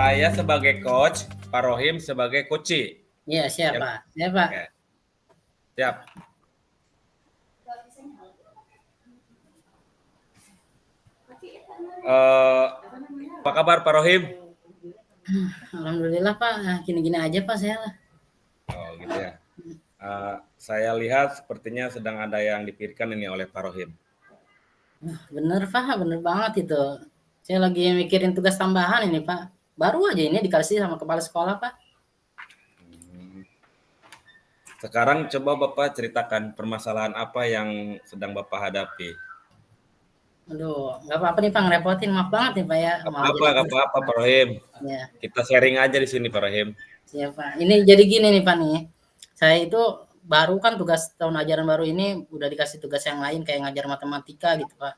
Saya sebagai coach, Pak Rohim sebagai coach. Iya, siap, Ya. Pak. Ya, Pak. Oke. Siap. Apa kabar Pak Rohim? Alhamdulillah, Pak. Nah, gini-gini aja, Pak, saya lah. Oh gitu ya. Saya lihat sepertinya sedang ada yang dipikirkan ini oleh Pak Rohim. Bener, Pak. Bener banget itu. Saya lagi mikirin tugas tambahan ini, Pak. Baru aja ini dikasih sama kepala sekolah, Pak. Sekarang coba Bapak ceritakan permasalahan apa yang sedang Bapak hadapi. Aduh, nggak apa-apa nih, Pak. Ngerepotin. Maaf banget nih, Pak, ya. Gak apa-apa Pak Rohim. Ya, Kita sharing aja di sini Pak Rohim. siap, Pak. Ini jadi gini nih, Pak, nih. Saya itu baru kan tugas tahun ajaran baru ini udah dikasih tugas yang lain kayak ngajar matematika gitu, Pak.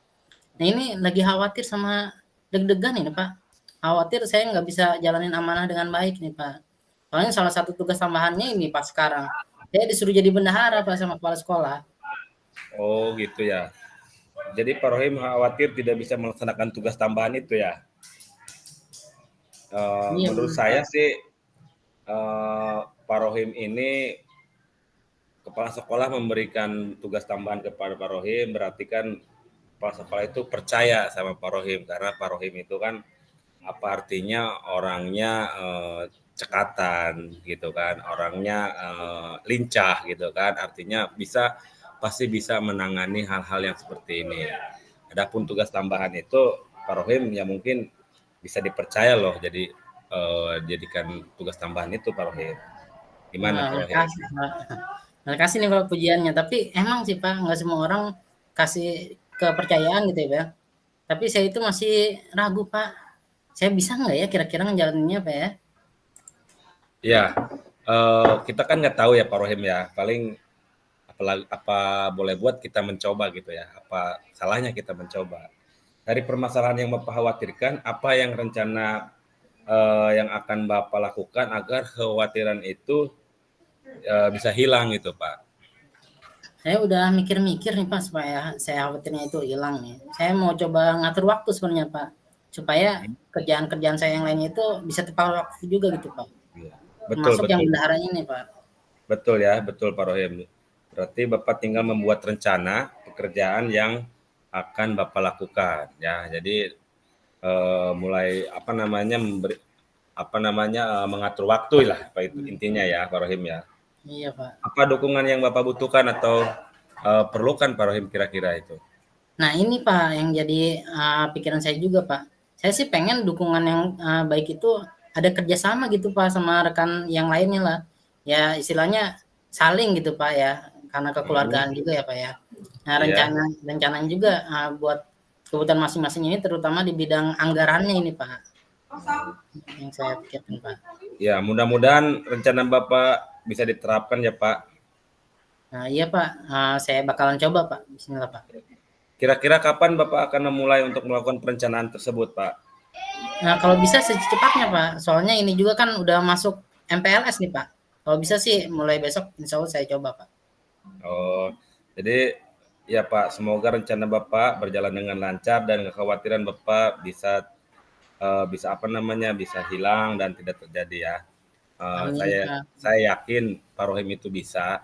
Nah, ini lagi khawatir sama deg-degan ini, Pak. Khawatir saya nggak bisa jalanin amanah dengan baik nih, Pak. Soalnya salah satu tugas tambahannya ini, Pak, sekarang. Saya disuruh jadi bendahara, Pak, sama kepala sekolah. Oh gitu ya. Jadi Pak Rohim khawatir tidak bisa melaksanakan tugas tambahan itu ya. Iya, Menurut saya sih Pak Rohim ini kepala sekolah memberikan tugas tambahan kepada Pak Rohim, berarti kan kepala sekolah itu percaya sama Pak Rohim, karena Pak Rohim itu kan apa artinya orangnya cekatan gitu kan, orangnya lincah gitu kan, artinya pasti bisa menangani hal-hal yang seperti ini. Adapun tugas tambahan itu Pak Rohim ya mungkin bisa dipercaya loh, jadi jadikan tugas tambahan itu Pak Rohim. Gimana Pak Rohim? Makasih, Pak. Makasih nih, Pak, pujiannya. Tapi emang sih, Pak, nggak semua orang kasih kepercayaan gitu ya, Pak. Tapi saya itu masih ragu, Pak. Saya bisa nggak ya kira-kira ngejalaninnya, Pak, ya? Ya, kita kan nggak tahu ya Pak Rohim ya, paling apa boleh buat kita mencoba gitu ya, apa salahnya kita mencoba. Dari permasalahan yang Bapak khawatirkan, apa yang rencana yang akan Bapak lakukan agar kekhawatiran itu bisa hilang gitu Pak? Saya udah mikir-mikir nih, Pak, supaya saya khawatirnya itu hilang nih. Saya mau coba ngatur waktu sebenarnya, Pak, supaya kerjaan-kerjaan saya yang lainnya itu bisa tepat waktu juga gitu, Pak. Iya. Termasuk yang Betul. bendahara ini, Pak. Betul ya, betul Pak Rohim. Berarti Bapak tinggal membuat rencana pekerjaan yang akan Bapak lakukan ya. Jadi mulai mengatur waktu lah Pak, itu intinya ya Pak Rohim ya. Iya, Pak. Apa dukungan yang Bapak butuhkan atau perlukan Pak Rohim kira-kira itu? Nah, ini, Pak, yang jadi pikiran saya juga, Pak. Saya sih pengen dukungan yang baik itu ada kerjasama gitu, Pak, sama rekan yang lainnya lah. Ya istilahnya saling gitu, Pak, ya, karena kekeluargaan juga ya, Pak, ya. Nah, Iya. rencananya juga buat kebutuhan masing-masing ini terutama di bidang anggarannya ini, Pak, yang saya pikirkan, Pak. Ya, mudah-mudahan rencana Bapak bisa diterapkan ya Pak. Nah, iya, Pak, saya bakalan coba, Pak. Bismillah, Pak. Kira-kira kapan Bapak akan memulai untuk melakukan perencanaan tersebut Pak? Nah, kalau bisa secepatnya, Pak. Soalnya ini juga kan udah masuk MPLS nih, Pak. Kalau bisa sih mulai besok insya Allah saya coba, Pak. Oh, jadi ya Pak, semoga rencana Bapak berjalan dengan lancar dan kekhawatiran Bapak bisa bisa hilang dan tidak terjadi ya. Amin, Saya Pak. saya yakin Pak Rohim itu bisa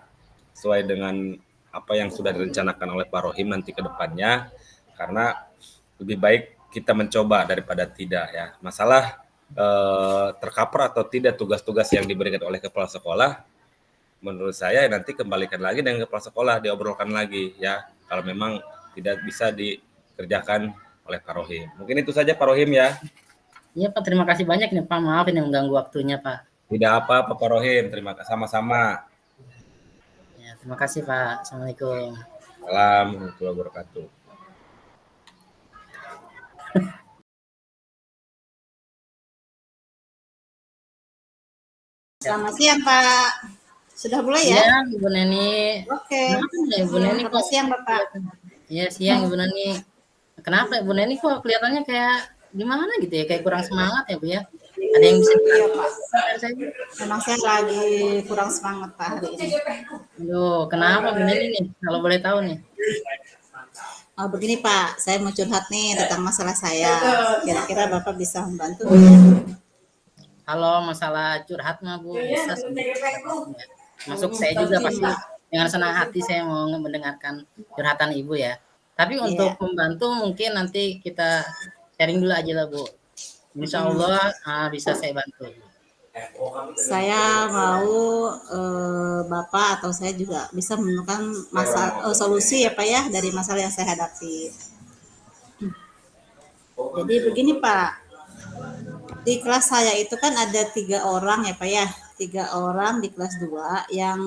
sesuai dengan apa yang sudah direncanakan oleh Pak Rohim nanti ke depannya, karena lebih baik kita mencoba daripada tidak ya. Masalah tercover atau tidak tugas-tugas yang diberikan oleh kepala sekolah, menurut saya nanti kembalikan lagi dengan kepala sekolah, diobrolkan lagi ya, kalau memang tidak bisa dikerjakan oleh Pak Rohim. Mungkin itu saja Pak Rohim ya. Iya, Pak, terima kasih banyak nih, Pak. Maaf ini mengganggu waktunya, Pak. Tidak apa-apa Pak Rohim, terima kasih sama-sama. Ya, terima kasih, Pak. Assalamualaikum. Salam warahmatullahi wabarakatuh. Selamat siang, Pak. Sudah mulai ya? Iya, Ibu Neni. Oke. Kenapa ya, Ibu Neni kok? Selamat siang, Bapak. Iya, siang, Ibu Neni. Kenapa Ibu Neni kok kelihatannya kayak gimana gitu ya? Kayak kurang semangat ya, Bu ya? Ada yang bisa Iya, Pak. saya? Memang saya lagi kurang semangat, Pak, hari ini. Aduh, kenapa Bu Neni nih? Kalau boleh tahu nih. Oh, begini, Pak. Saya mau curhat nih tentang masalah saya. Kira-kira Bapak bisa membantu? Kalau masalah curhat mah Bu bisa sih. Masuk saya juga Mungkin, pasti Pak. dengan senang hati saya mau mendengarkan curhatan Ibu ya. Tapi Iya. untuk membantu mungkin nanti kita sharing dulu aja lah Bu. Insya Mm. Allah bisa saya bantu. Saya mau Bapak atau saya juga bisa menemukan solusi ya Pak ya dari masalah yang saya hadapi. Jadi begini Pak, di kelas saya itu kan ada 3 orang ya Pak ya, 3 orang di kelas 2 yang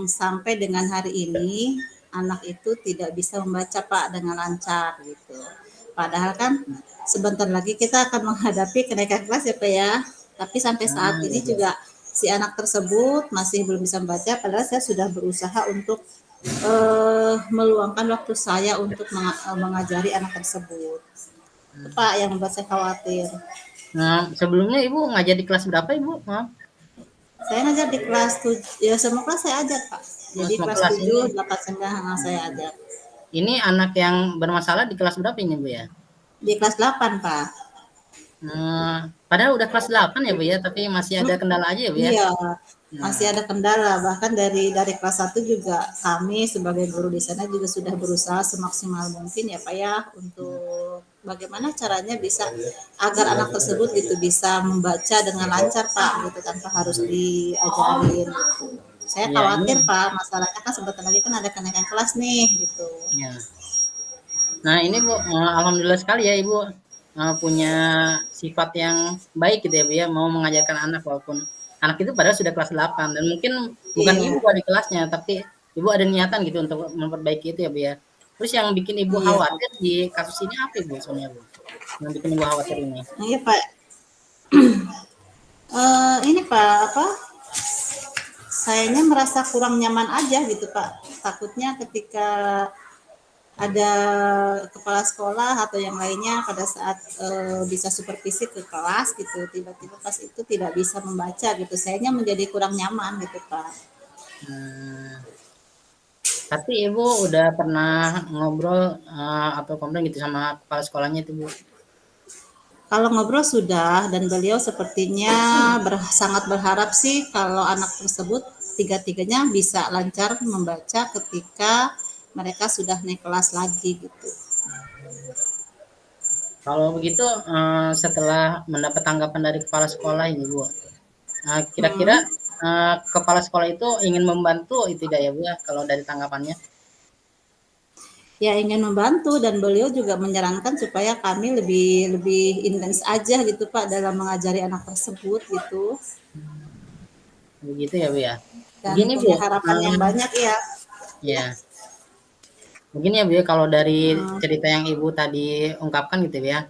sampai dengan hari ini anak itu tidak bisa membaca Pak dengan lancar gitu. Padahal kan sebentar lagi kita akan menghadapi kenaikan kelas ya Pak ya. Tapi sampai saat Ya, ini ya. juga si anak tersebut masih belum bisa membaca. Padahal saya sudah berusaha untuk meluangkan waktu saya untuk mengajari anak tersebut. Itu Pak yang membuat saya khawatir. Nah, sebelumnya Ibu ngajar di kelas berapa Ibu? Maaf. Saya ngajar di kelas 7, ya semua kelas saya ajar Pak. Jadi Semua kelas kelas 7, ini. 8, 9 saya ajar. Ini anak yang bermasalah di kelas berapa ini Bu ya? Di kelas 8 Pak. Padahal udah kelas 8 ya Bu ya, tapi masih ada kendala aja ya Bu ya? Iya, Nah, masih ada kendala. Bahkan dari kelas 1 juga kami sebagai guru di sana juga sudah berusaha semaksimal mungkin ya Pak ya untuk bagaimana caranya bisa agar anak tersebut gitu bisa membaca dengan lancar Pak gitu tanpa harus diajarin gitu. Saya ya khawatir ini Pak, masalahnya kan sebentar lagi kan ada kenaikan kelas nih gitu. ya. Nah, ini Bu, alhamdulillah sekali ya Ibu punya sifat yang baik gitu ya Bu ya, mau mengajarkan anak walaupun anak itu padahal sudah kelas 8 dan mungkin bukan Iya, Ibu di kelasnya, tapi Ibu ada niatan gitu untuk memperbaiki itu ya Bu ya. Terus yang bikin Ibu iya. khawatir di kasus ini apa Ibu sebenarnya Bu? Yang bikin Ibu khawatir ini? Nah, iya Pak. Ini Pak apa? Sayanya merasa kurang nyaman aja gitu Pak. Takutnya ketika ada kepala sekolah atau yang lainnya pada saat bisa supervisi ke kelas gitu, tiba-tiba pas itu tidak bisa membaca gitu. Sayanya menjadi kurang nyaman gitu Pak. Hmm, tapi Ibu udah pernah ngobrol atau komplain gitu sama kepala sekolahnya itu Bu? Kalau ngobrol sudah dan beliau sepertinya sangat berharap sih kalau anak tersebut tiga-tiganya bisa lancar membaca ketika mereka sudah naik kelas lagi gitu. Kalau begitu setelah mendapat tanggapan dari kepala sekolah ini Bu, kira-kira Hmm. kepala sekolah itu ingin membantu tidak ya Bu ya kalau dari tanggapannya? Ya ingin membantu dan beliau juga menyarankan supaya kami lebih lebih intens aja gitu Pak dalam mengajari anak tersebut gitu Begitu ya Bu ya. dan Begini Bu, punya harapan yang banyak ya. ya begini ya Bu ya, kalau dari Hmm. cerita yang Ibu tadi ungkapkan gitu ya,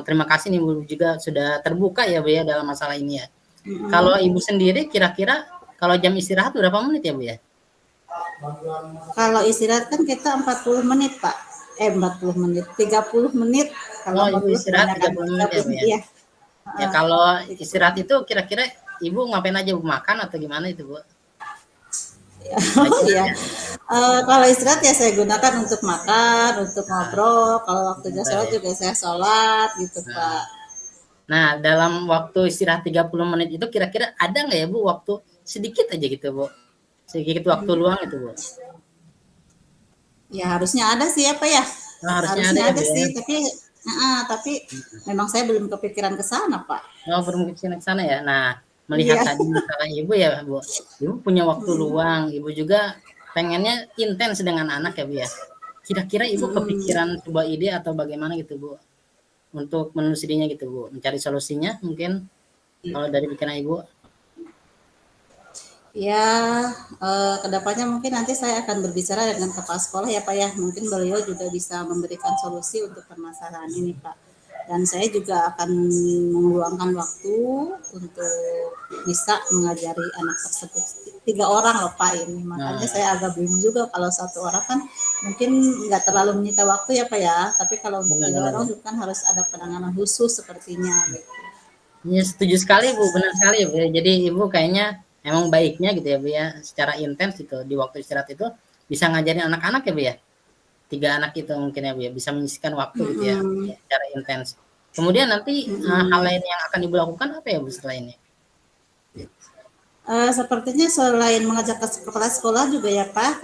terima kasih nih Bu juga sudah terbuka ya Bu ya dalam masalah ini ya. Kalau Mm-mm. Ibu sendiri kira-kira kalau jam istirahat berapa menit ya Bu ya? Kalau istirahat kan kita 40 menit Pak. 40 menit, 30 menit. Kalau Oh, Ibu 40 istirahat kebanyakan 30 menit ya 30 Bu menit ya? ya. Ya kalau istirahat itu kira-kira Ibu ngapain aja Bu? Makan atau gimana itu Bu? Oh iya. Kalau istirahat ya saya gunakan untuk makan, untuk ngobrol. Kalau waktunya sholat juga saya sholat gitu Pak. Nah, dalam waktu istirahat 30 menit itu kira-kira ada nggak ya Bu waktu sedikit aja gitu Bu? Sedikit waktu luang itu Bu? Ya harusnya ada sih apa ya? Oh, harusnya ada Harusnya ya ada Bu ya? sih, tapi memang saya belum kepikiran ke sana Pak. Oh, belum ke sana ya? Nah, melihat Iya. tadi masalah Ibu ya Bu, Ibu punya waktu luang, Ibu juga pengennya intens dengan anak ya Bu ya? Kira-kira Ibu kepikiran sebuah ide atau bagaimana gitu Bu? Untuk menelusurinya gitu Bu, mencari solusinya mungkin kalau dari pikiran Ibu? Ya, kedepannya mungkin nanti saya akan berbicara dengan kepala sekolah ya Pak ya. Mungkin beliau juga bisa memberikan solusi untuk permasalahan ini Pak. Dan saya juga akan meluangkan waktu untuk bisa mengajari anak tersebut. 3 orang loh Pak ini. Makanya Nah, saya agak bingung juga kalau 1 orang kan mungkin nggak terlalu menyita waktu ya Pak ya. Tapi kalau untuk 3 orang benar-benar. itu kan harus ada penanganan khusus sepertinya gitu. Ya, setuju sekali Bu, benar sekali ya Bu ya. Jadi Ibu kayaknya emang baiknya gitu ya Bu ya, secara intens gitu di waktu istirahat itu bisa ngajarin anak-anak ya Bu ya. 3 anak itu mungkin ya Bu ya, bisa menyisihkan waktu gitu ya Mm-mm. secara intens. Kemudian nanti hal Mm-mm. lain yang akan Ibu lakukan apa ya Bu setelah ini? Sepertinya selain mengajak ke kepala sekolah juga ya Pak,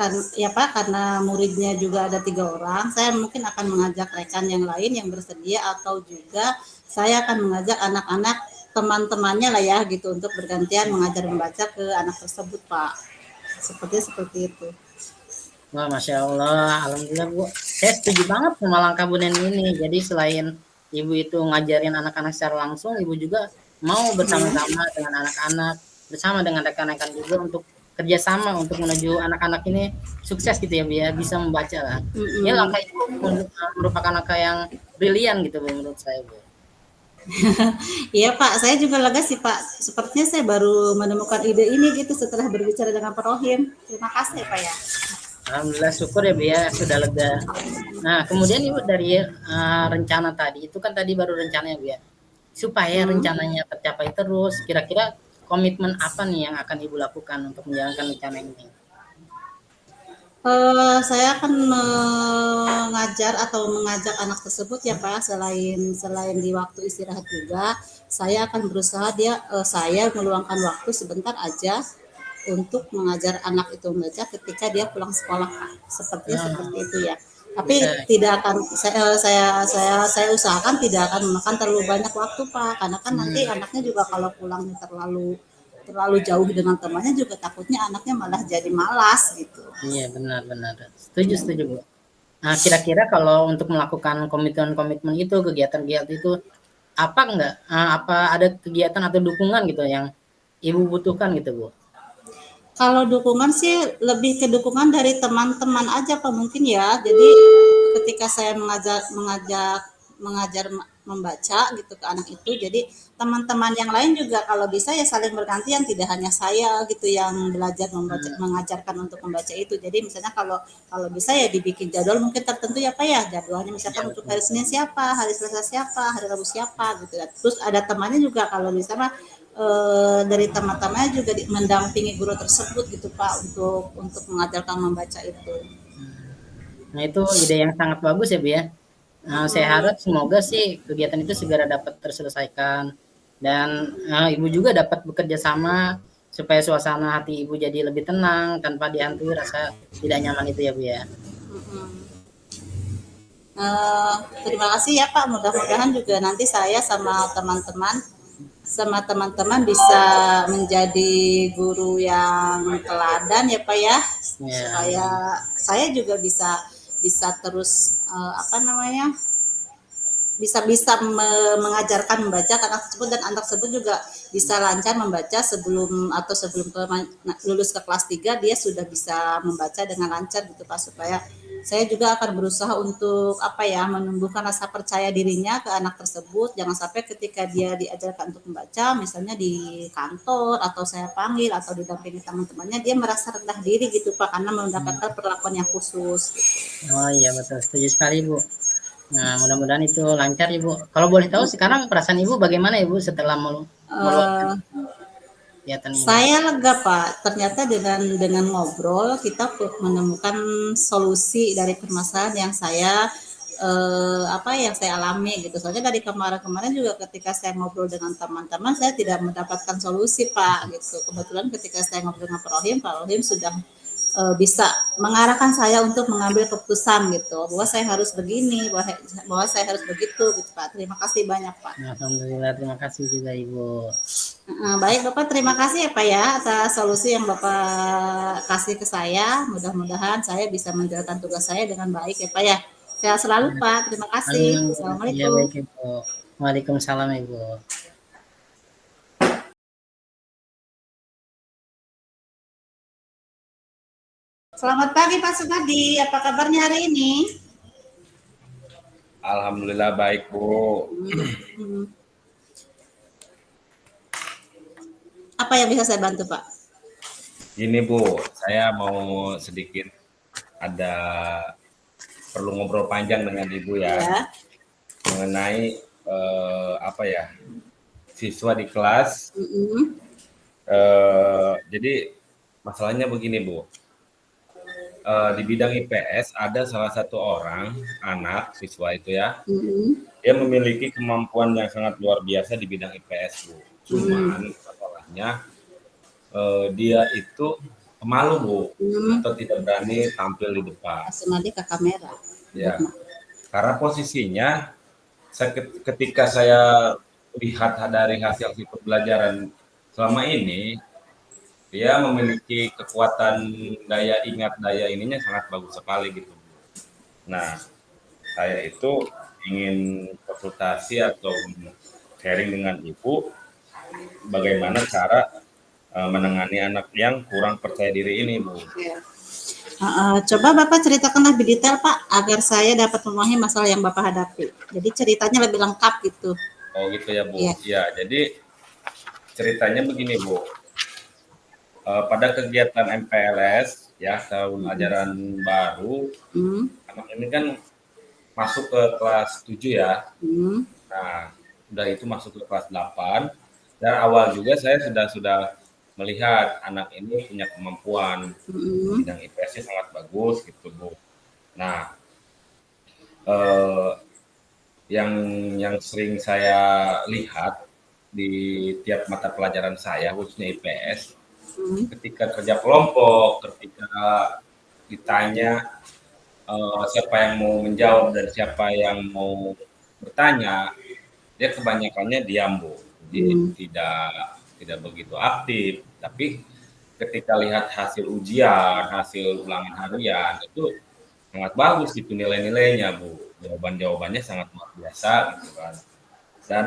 karena muridnya juga ada 3 orang, saya mungkin akan mengajak rekan yang lain yang bersedia atau juga saya akan mengajak anak-anak teman-temannya lah ya gitu untuk bergantian mengajar membaca ke anak tersebut Pak. Sepertinya seperti itu. Wah, Masya Allah, Alhamdulillah Bu. Saya setuju banget sama langkah Bu Neni ini. Jadi selain Ibu itu ngajarin anak-anak secara langsung, Ibu juga mau bersama-sama dengan anak-anak, bersama dengan rekan-rekan juga untuk kerjasama untuk menuju anak-anak ini sukses gitu ya Bu ya, bisa membaca lah. Ini langkah itu merupakan langkah yang brilian gitu Bu menurut saya Bu. Iya Pak, saya juga lega sih Pak. Sepertinya saya baru menemukan ide ini gitu setelah berbicara dengan Pak Rohim. Terima kasih ya Pak ya. Alhamdulillah syukur ya Bu ya, sudah lega. Nah, kemudian Ibu dari rencana tadi, itu kan tadi baru rencananya Bu ya. Supaya rencananya tercapai terus, kira-kira komitmen apa nih yang akan Ibu lakukan untuk menjalankan rencana ini? Saya akan mengajar atau mengajak anak tersebut ya Pak, selain di waktu istirahat juga, saya akan berusaha saya meluangkan waktu sebentar aja untuk mengajar anak itu membaca ketika dia pulang sekolah Pak. Sepertinya seperti itu ya. Tapi Bisa. tidak akan saya usahakan tidak akan memakan terlalu banyak waktu Pak, karena kan nanti anaknya juga kalau pulangnya terlalu jauh dengan temannya juga takutnya anaknya malah jadi malas gitu. Iya, benar-benar. Setuju Bu. Nah, kira-kira kalau untuk melakukan komitmen-komitmen itu, kegiatan-kegiatan itu, apa ada kegiatan atau dukungan gitu yang Ibu butuhkan gitu Bu? Kalau dukungan sih lebih ke dukungan dari teman-teman aja Pak mungkin ya. Jadi ketika saya mengajar membaca gitu ke anak itu, jadi teman-teman yang lain juga kalau bisa ya saling bergantian, tidak hanya saya gitu yang belajar membaca, mengajarkan untuk membaca itu. Jadi misalnya kalau kalau bisa ya dibikin jadwal mungkin tertentu ya Pak ya, jadwalnya misalkan untuk hari Senin siapa, hari Selasa siapa, hari Rabu siapa gitu. Terus ada temannya juga kalau bisa mah dari teman-temannya juga mendampingi guru tersebut gitu Pak untuk mengajarkan membaca itu. Nah, itu ide yang sangat bagus ya Bu ya. Saya harap semoga sih kegiatan itu segera dapat terselesaikan dan Ibu juga dapat bekerja sama supaya suasana hati Ibu jadi lebih tenang tanpa dihantui rasa tidak nyaman itu ya Bu ya. Terima kasih ya Pak. Mudah-mudahan juga nanti saya sama teman-teman bisa menjadi guru yang teladan ya Pak ya. Ya. Supaya saya juga bisa terus bisa mengajarkan membaca ke anak tersebut dan anak tersebut juga bisa lancar membaca sebelum lulus ke kelas 3 dia sudah bisa membaca dengan lancar gitu Pak, supaya saya juga akan berusaha untuk menumbuhkan rasa percaya dirinya ke anak tersebut. Jangan sampai ketika dia diajarkan untuk membaca misalnya di kantor atau saya panggil atau didampingi teman-temannya dia merasa rendah diri gitu Pak karena mendapatkan perlakuan yang khusus gitu. Oh iya betul, setuju sekali Bu. Nah, mudah-mudahan itu lancar Ibu. Kalau boleh tahu sekarang perasaan Ibu bagaimana Ibu setelah meluangkan kegiatan ini? Saya lega Pak, ternyata dengan ngobrol kita menemukan solusi dari permasalahan yang saya alami gitu. Soalnya dari kemarin-kemarin juga ketika saya ngobrol dengan teman-teman saya tidak mendapatkan solusi Pak gitu. Kebetulan ketika saya ngobrol dengan Pak Rohim sudah bisa mengarahkan saya untuk mengambil keputusan gitu bahwa saya harus begini, bahwa saya harus begitu gitu Pak. Terima kasih banyak Pak. Alhamdulillah, terima kasih juga Ibu. Baik Bapak, terima kasih ya Pak ya atas solusi yang Bapak kasih ke saya. Mudah-mudahan saya bisa menjalankan tugas saya dengan baik ya Pak ya. Sehat selalu Pak. Terima kasih. Ya Assalamualaikum. baik Ibu. Waalaikumsalam Ibu. Selamat pagi Pak Sugadi. Apa kabarnya hari ini? Alhamdulillah baik Bu. Apa yang bisa saya bantu Pak? Gini Bu, saya mau sedikit perlu ngobrol panjang dengan Ibu ya. Mengenai siswa di kelas. Jadi masalahnya begini Bu, di bidang IPS ada salah satu orang anak siswa itu ya, dia memiliki kemampuan yang sangat luar biasa di bidang IPS Bu. Cuman masalahnya dia itu pemalu Bu, Hmm, atau tidak berani tampil di depan. Pak Sumadi ke kamera. Ya, karena posisinya ketika saya lihat dari hasil pembelajaran selama ini, dia memiliki kekuatan daya ingat, daya ininya sangat bagus sekali gitu. Nah, saya itu ingin konsultasi atau sharing dengan Ibu bagaimana cara menangani anak yang kurang percaya diri ini, Bu. Coba Bapak ceritakan lebih detail Pak, agar saya dapat memahami masalah yang Bapak hadapi. Jadi ceritanya lebih lengkap gitu. Oh gitu ya, Bu. Iya. Ya, jadi ceritanya begini, Bu. Pada kegiatan MPLS ya tahun ajaran baru, Hmm, anak ini kan masuk ke kelas 7 ya. hmm, Nah, udah itu masuk ke kelas 8. Dan awal juga saya sudah melihat anak ini punya kemampuan hmm, bidang IPS-nya sangat bagus gitu, Bu. Nah, eh, yang sering saya lihat di tiap mata pelajaran saya, khususnya IPS, hmm, ketika kerja kelompok, ketika ditanya siapa yang mau menjawab dan siapa yang mau bertanya, dia kebanyakannya diam, Bu. Jadi hmm, tidak begitu aktif. Tapi ketika lihat hasil ujian, hasil ulangan harian itu sangat bagus gitu nilai-nilainya, Bu. Jawaban-jawabannya sangat luar biasa gitu kan. Dan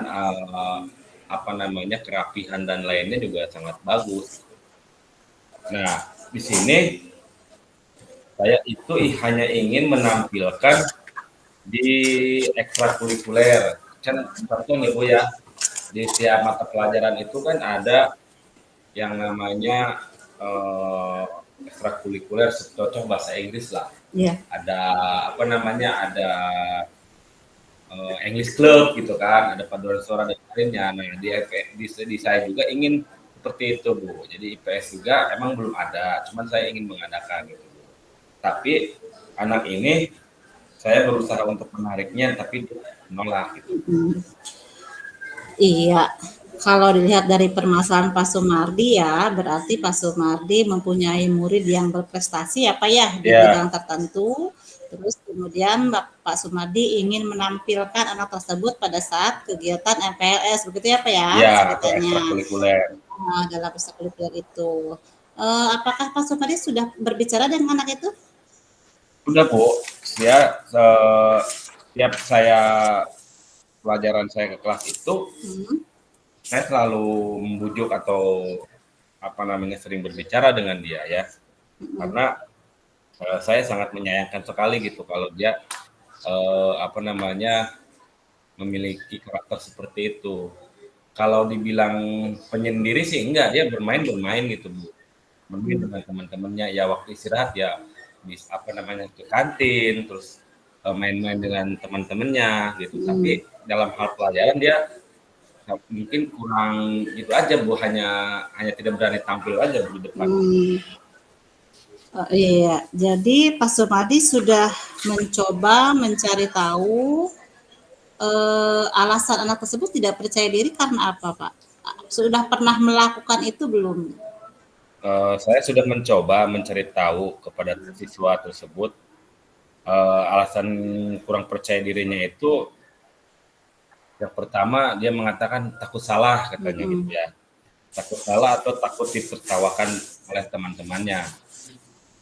apa namanya kerapihan dan lainnya juga sangat bagus. Nah, di sini saya itu hanya ingin menampilkan di ekstrakurikuler. Kan contoh nih Bu ya, di tiap mata pelajaran itu kan ada yang namanya ekstrakurikuler, contoh bahasa Inggris lah. iya. Ada apa namanya, ada English Club gitu kan, ada paduan suara dan lainnya. Nah, di saya juga ingin seperti itu Bu. Jadi IPS juga emang belum ada, cuman saya ingin mengadakan gitu. Tapi anak ini saya berusaha untuk menariknya, tapi dia menolak gitu. Hmm. Iya, kalau dilihat dari permasalahan Pak Sumardi ya, berarti Pak Sumardi mempunyai murid yang berprestasi apa ya di Ya, bidang tertentu. Terus kemudian Pak Sumardi ingin menampilkan anak tersebut pada saat kegiatan MPLS, begitu ya Pak ya ya atau ceritanya ekstrakurikuler. dalam ekstrakurikuler itu. Apakah Pak Sumardi sudah berbicara dengan anak itu? Udah Bu, ya setiap saya pelajaran saya ke kelas itu, Hmm, saya selalu membujuk atau apa namanya sering berbicara dengan dia ya, hmm, karena saya sangat menyayangkan sekali gitu kalau dia apa namanya memiliki karakter seperti itu. Kalau dibilang penyendiri sih enggak, dia bermain gitu Bu, bermain hmm, dengan teman-temannya ya waktu istirahat ya bisa apa namanya ke kantin terus main-main dengan teman-temannya gitu. hmm, Tapi dalam hal pelajaran dia mungkin kurang gitu aja Bu, hanya tidak berani tampil aja Bu di depan. hmm. Iya, jadi Pak Sumadi sudah mencoba mencari tahu alasan anak tersebut tidak percaya diri karena apa, Pak? Sudah pernah melakukan itu belum? Saya sudah mencoba mencari tahu kepada siswa tersebut alasan kurang percaya dirinya itu yang pertama dia mengatakan takut salah katanya gitu Mm-mm. ya. Takut salah atau takut ditertawakan oleh teman-temannya.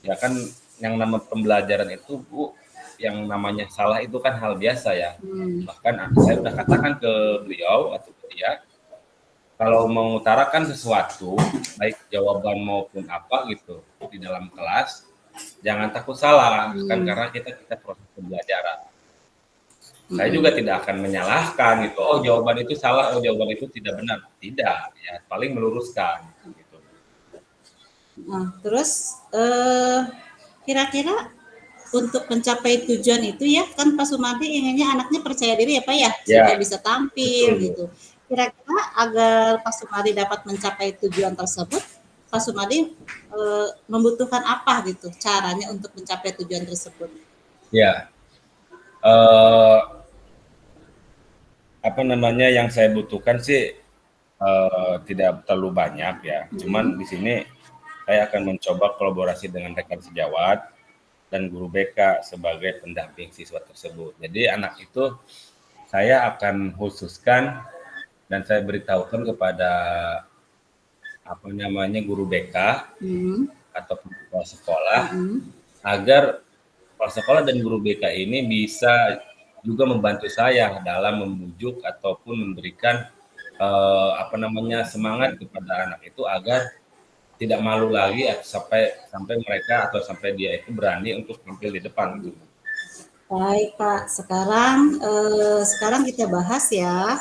Ya kan yang nama pembelajaran itu Bu, yang namanya salah itu kan hal biasa ya. Hmm. Bahkan saya udah katakan ke beliau atau ke dia, kalau mengutarakan sesuatu, baik jawaban maupun apa gitu di dalam kelas, jangan takut salah, kan Hmm. karena kita proses pembelajaran. Saya Mm-mm. juga tidak akan menyalahkan gitu, oh jawaban itu salah, oh jawaban itu tidak benar. Tidak, ya paling meluruskan gitu. Nah, terus kira-kira untuk mencapai tujuan itu ya, kan Pak Sumadi inginnya anaknya percaya diri ya Pak ya, supaya Ya, bisa tampil betul Bu. gitu. Kira-kira agar Pak Sumadi dapat mencapai tujuan tersebut, Pak Sumadi membutuhkan apa gitu caranya untuk mencapai tujuan tersebut? Ya, eh, apa namanya yang saya butuhkan sih tidak terlalu banyak ya. Cuman di sini saya akan mencoba kolaborasi dengan rekan sejawat dan guru BK sebagai pendamping siswa tersebut. Jadi anak itu saya akan khususkan dan saya beritahukan kepada guru BK atau kepala sekolah agar kepala sekolah dan guru BK ini bisa juga membantu saya dalam membujuk ataupun memberikan semangat kepada anak itu agar tidak malu lagi sampai mereka atau sampai dia itu berani untuk tampil di depan gitu. Baik Pak, sekarang kita bahas ya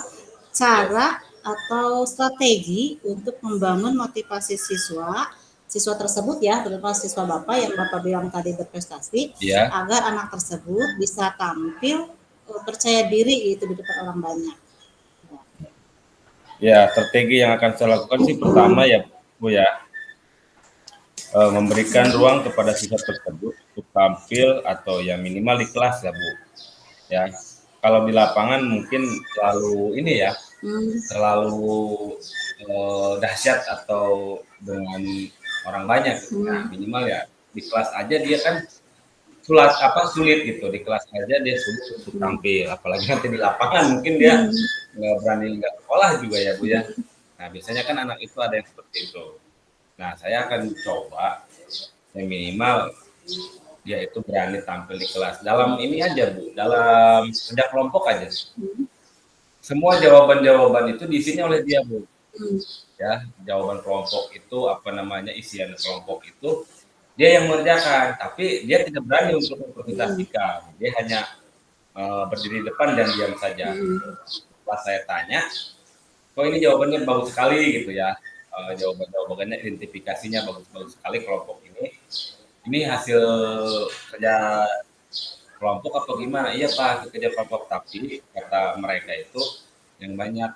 cara atau strategi untuk membangun motivasi siswa tersebut ya, terutama siswa Bapak yang Bapak bilang tadi berprestasi, agar anak tersebut bisa tampil percaya diri itu di depan orang banyak. Ya, strategi yang akan saya lakukan sih pertama ya Bu ya, memberikan ruang kepada siswa tersebut untuk tampil atau yang minimal di kelas ya Bu. Ya, kalau di lapangan mungkin terlalu dahsyat atau dengan orang banyak. Nah, minimal ya di kelas aja dia kan sulit gitu, di kelas aja dia sulit untuk tampil, apalagi nanti di lapangan mungkin dia nggak berani nggak sekolah juga ya Bu ya. Nah, biasanya kan anak itu ada yang seperti itu. Nah, saya akan coba yang minimal dia itu berani tampil di kelas. Dalam ini aja Bu, dalam kerja kelompok aja. Semua jawaban-jawaban itu diisinya oleh dia Bu. Ya, jawaban kelompok itu isian kelompok itu dia yang mengerjakan, tapi dia tidak berani untuk mempresentasikan. Dia hanya berdiri di depan dan diam saja. Setelah saya tanya, kok ini jawabannya bagus sekali gitu ya. Jawabannya identifikasinya bagus sekali kelompok ini. Ini hasil kerja kelompok atau gimana? Iya Pak, kerja kelompok, tapi kata mereka itu yang banyak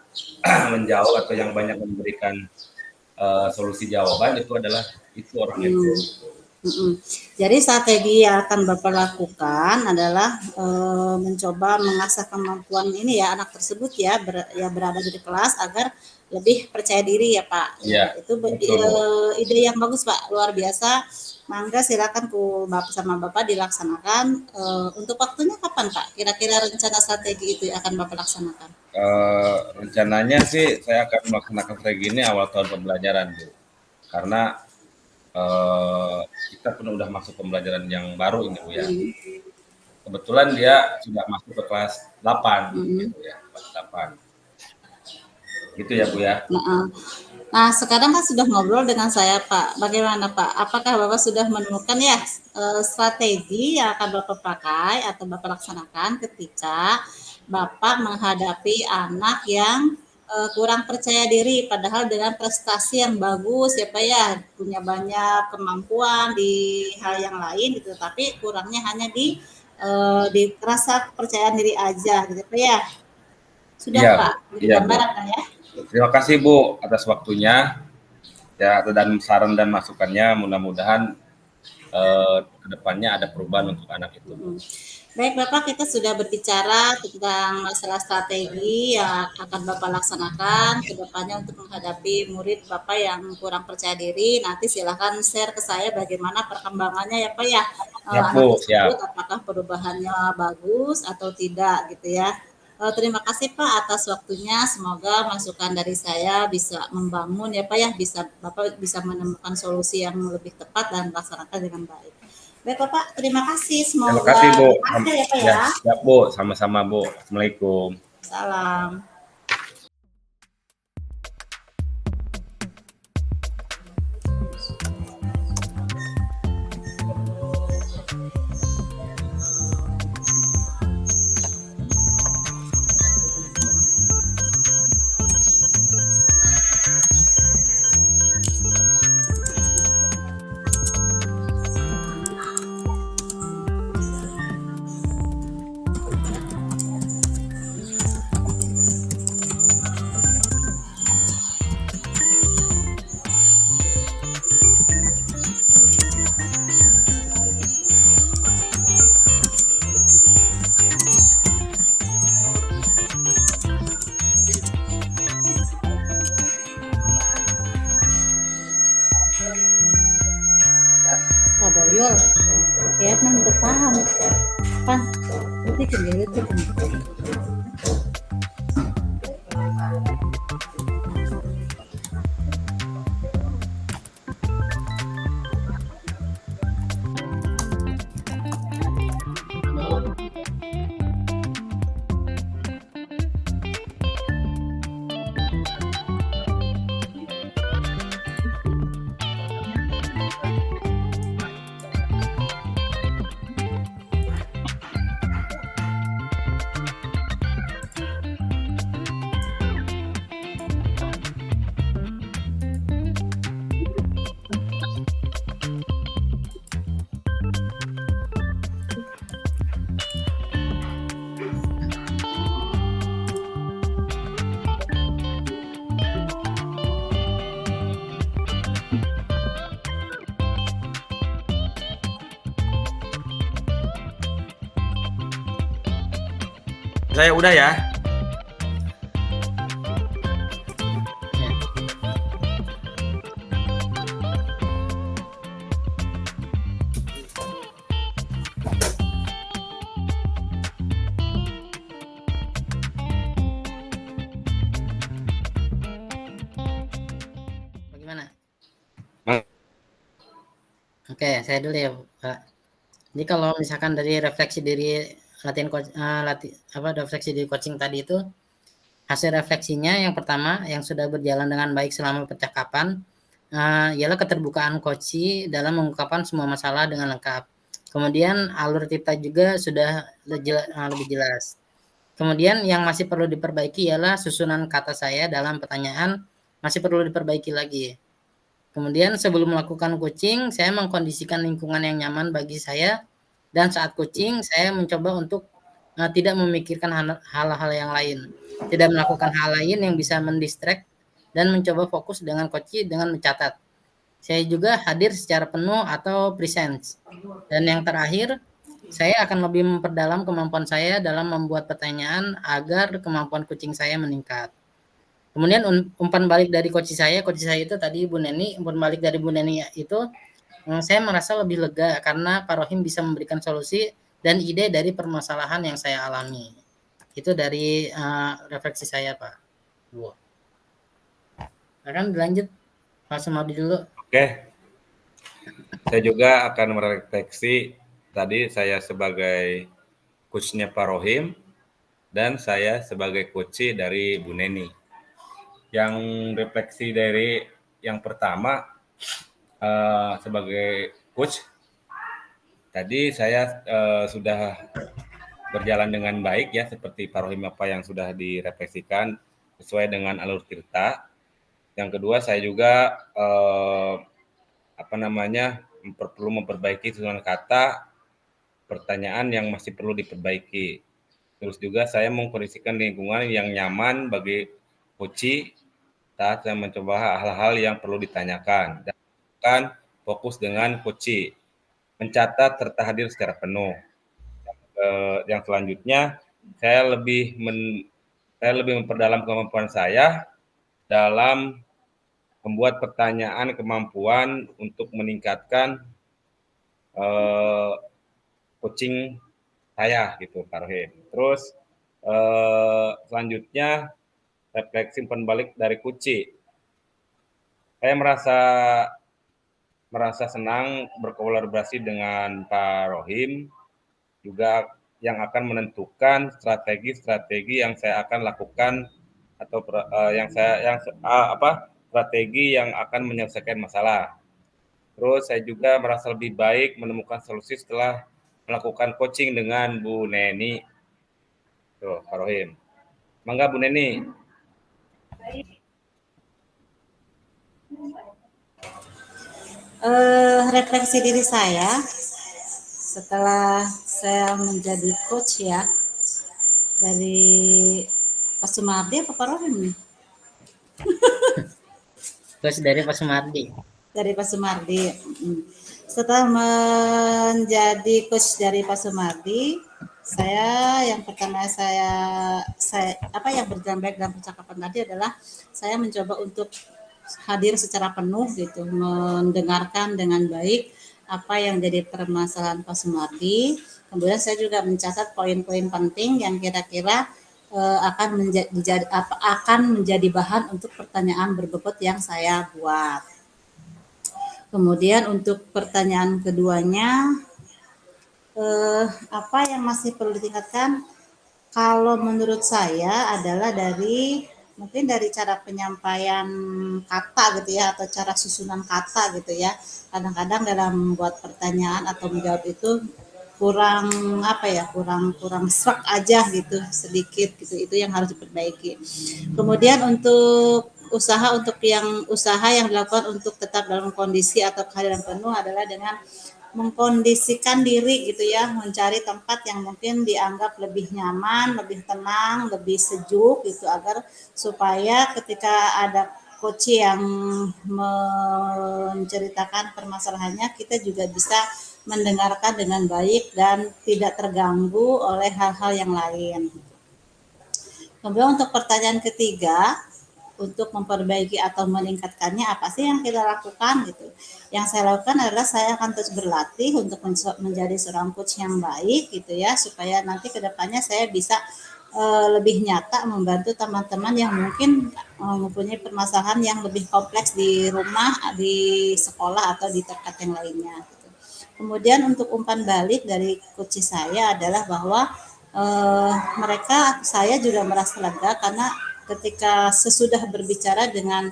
menjawab atau yang banyak memberikan solusi jawaban itu adalah itu orang itu. Jadi strategi yang akan Bapak lakukan adalah mencoba mengasah kemampuan ini ya anak tersebut ya berada di kelas agar lebih percaya diri ya Pak. Ya, itu ide yang bagus Pak, luar biasa. Mangga silakan Bapak sama Bapak dilaksanakan. Untuk waktunya kapan Pak? Kira-kira rencana strategi itu akan Bapak laksanakan? Rencananya sih saya akan melaksanakan strategi ini awal tahun pembelajaran Bu. Karena kita pun udah masuk pembelajaran yang baru ini Bu ya. Kebetulan dia sudah masuk ke kelas 8 gitu ya, kelas 8. Gitu ya Bu ya. Nah, sekarang kan sudah ngobrol dengan saya Pak. Bagaimana Pak? Apakah Bapak sudah menemukan ya strategi yang akan Bapak pakai atau Bapak laksanakan ketika Bapak menghadapi anak yang kurang percaya diri padahal dengan prestasi yang bagus ya Pak ya, punya banyak kemampuan di hal yang lain gitu, tapi kurangnya hanya di rasa kepercayaan diri aja gitu Pak ya. Sudah ya, Pak, gambaran kan ya. Terima kasih Bu atas waktunya ya dan saran dan masukannya, mudah-mudahan kedepannya ada perubahan untuk anak itu. Baik Bapak, kita sudah berbicara tentang masalah strategi yang akan Bapak laksanakan ke depannya untuk menghadapi murid Bapak yang kurang percaya diri. Nanti silakan share ke saya bagaimana perkembangannya ya Pak ya. Anak tersebut apakah perubahannya bagus atau tidak gitu ya. Terima kasih Pak atas waktunya. Semoga masukan dari saya bisa membangun ya Pak ya, Bapak bisa menemukan solusi yang lebih tepat dan melaksanakan dengan baik. Baik Bapak, terima kasih. Semoga terima kasih Bu. Ada ya Pak ya. Ya Bu, sama-sama Bu. Assalamualaikum. Salam. Yul, ya nanti paham. Pan, itu kan. Saya udah ya. Bagaimana? Nah. Oke, saya dulu ya, Pak. Jadi kalau misalkan dari refleksi diri latihan refleksi diri coaching tadi itu, hasil refleksinya yang pertama yang sudah berjalan dengan baik selama percakapan ialah keterbukaan coach dalam mengungkapkan semua masalah dengan lengkap. Kemudian alur cerita juga sudah lebih jelas. Kemudian yang masih perlu diperbaiki ialah susunan kata saya dalam pertanyaan masih perlu diperbaiki lagi. Kemudian sebelum melakukan coaching, saya mengkondisikan lingkungan yang nyaman bagi saya, dan saat coaching saya mencoba untuk tidak memikirkan hal-hal yang lain, tidak melakukan hal lain yang bisa mendistract, dan mencoba fokus dengan coach dengan mencatat. Saya juga hadir secara penuh atau presence. Dan yang terakhir, saya akan lebih memperdalam kemampuan saya dalam membuat pertanyaan agar kemampuan coaching saya meningkat. Kemudian umpan balik dari coach saya itu tadi Bu Neni, umpan balik dari Bu Neni itu saya merasa lebih lega karena Pak Rohim bisa memberikan solusi dan ide dari permasalahan yang saya alami. Itu dari refleksi saya, Pak. Akan dilanjut Pak Sumardi dulu. Oke. Saya juga akan merefleksi tadi saya sebagai coachnya Pak Rohim dan saya sebagai coach dari Bu Neni. Yang refleksi dari yang pertama sebagai coach tadi saya sudah berjalan dengan baik ya seperti Pak Rohim apa yang sudah direfleksikan sesuai dengan alur cerita. Yang kedua saya juga perlu memperbaiki susunan kata, pertanyaan yang masih perlu diperbaiki. Terus juga saya mengkondisikan lingkungan yang nyaman bagi coach saat saya mencoba hal-hal yang perlu ditanyakan dan akan fokus dengan coach, mencatat serta hadir secara penuh. Yang selanjutnya saya lebih memperdalam kemampuan saya dalam membuat pertanyaan kemampuan untuk meningkatkan coaching saya gitu Pak Rohim. Terus selanjutnya refleksi umpan balik dari coach. Saya merasa senang berkolaborasi dengan Pak Rohim juga yang akan menentukan strategi yang saya akan lakukan atau strategi yang akan menyelesaikan masalah. Terus saya juga merasa lebih baik menemukan solusi setelah melakukan coaching dengan Bu Neni. Tuh, Pak Rohim. Mangga Bu Neni. Refleksi diri saya setelah saya menjadi coach ya dari Pak Sumardi apa Pak Rohim nih? Coach dari Pak Sumardi. Dari Pak Sumardi. Setelah menjadi coach dari Pak Sumardi, yang pertama saya apa yang berjalan baik dalam percakapan tadi adalah saya mencoba untuk hadir secara penuh gitu, mendengarkan dengan baik apa yang jadi permasalahan Pak Sumardi. Kemudian saya juga mencatat poin-poin penting yang kira-kira akan menjadi bahan untuk pertanyaan berbobot yang saya buat. Kemudian untuk pertanyaan keduanya, apa yang masih perlu ditingkatkan? Kalau menurut saya adalah mungkin dari cara penyampaian kata gitu ya, atau cara susunan kata gitu ya. Kadang-kadang dalam membuat pertanyaan atau menjawab itu kurang kurang serak aja gitu, sedikit gitu. Itu yang harus diperbaiki. Kemudian untuk usaha yang dilakukan untuk tetap dalam kondisi atau kehadiran penuh adalah dengan mengkondisikan diri gitu ya, mencari tempat yang mungkin dianggap lebih nyaman, lebih tenang, lebih sejuk gitu, agar supaya ketika ada coach yang menceritakan permasalahannya, kita juga bisa mendengarkan dengan baik dan tidak terganggu oleh hal-hal yang lain. Kemudian untuk pertanyaan ketiga, untuk memperbaiki atau meningkatkannya apa sih yang kita lakukan gitu. Yang saya lakukan adalah saya akan terus berlatih untuk menjadi seorang coach yang baik gitu ya, supaya nanti kedepannya saya bisa lebih nyata membantu teman-teman yang mungkin mempunyai permasalahan yang lebih kompleks di rumah, di sekolah atau di tempat yang lainnya. Gitu. Kemudian untuk umpan balik dari coach saya adalah bahwa saya juga merasa lega karena ketika sesudah berbicara dengan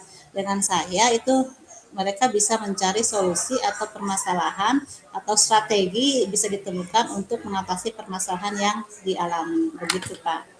saya itu mereka bisa mencari solusi atau permasalahan atau strategi bisa ditemukan untuk mengatasi permasalahan yang dialami. Begitu Pak.